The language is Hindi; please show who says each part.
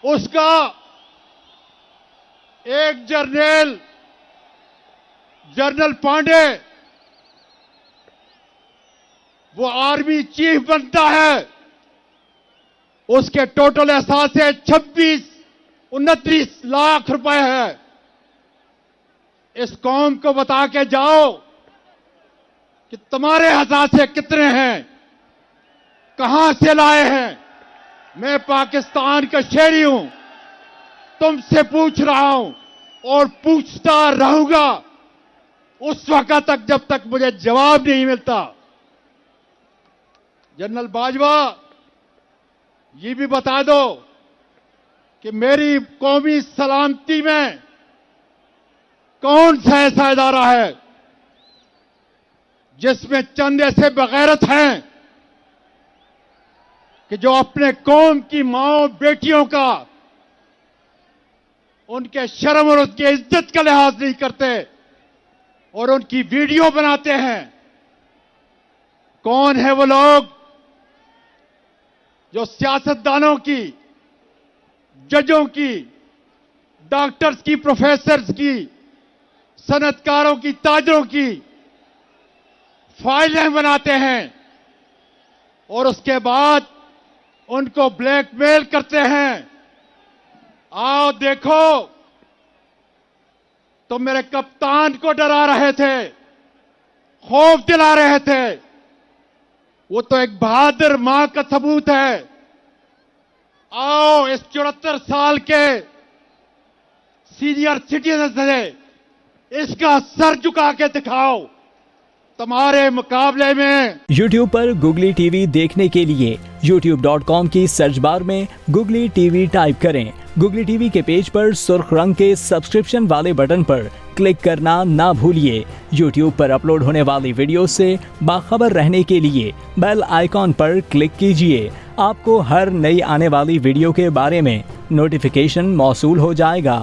Speaker 1: उसका एक जनरल पांडे वो आर्मी चीफ बनता है। उसके टोटल असासे 29 लाख रुपए है। इस कौम को बता के जाओ कि तुम्हारे असासे कितने हैं, कहां से लाए हैं। मैं पाकिस्तान का शहरी हूं, तुमसे पूछ रहा हूं और पूछता रहूंगा उस वक्त तक जब तक मुझे जवाब नहीं मिलता। जनरल बाजवा, ये भी बता दो कि मेरी कौमी सलामती में कौन सा ऐसा इदारा है जिसमें चंद ऐसे बगैरत हैं कि जो अपने कौम की माओ बेटियों का, उनके शर्म और उसकी इज्जत का लिहाज नहीं करते और उनकी वीडियो बनाते हैं। कौन है वो लोग जो सियासतदानों की, जजों की, डॉक्टर्स की, प्रोफेसर्स की, सनतकारों की, ताजरों की फाइलें बनाते हैं और उसके बाद उनको ब्लैकमेल करते हैं। आओ देखो, तो मेरे कप्तान को डरा रहे थे, खौफ दिला रहे थे। वो तो एक बहादुर मां का सबूत है। आओ इस 74 साल के सीनियर सिटीजन से इसका सर झुका के दिखाओ। तुम्हारे मुकाबले में
Speaker 2: YouTube पर गुगली टीवी देखने के लिए youtube.com की सर्च बार में गुगली टीवी टाइप करें। गुगली टीवी के पेज पर सुर्ख रंग के सब्सक्रिप्शन वाले बटन पर क्लिक करना ना भूलिए। YouTube पर अपलोड होने वाली वीडियो से बाखबर रहने के लिए बेल आइकॉन पर क्लिक कीजिए। आपको हर नई आने वाली वीडियो के बारे में नोटिफिकेशन मौसूल हो जाएगा।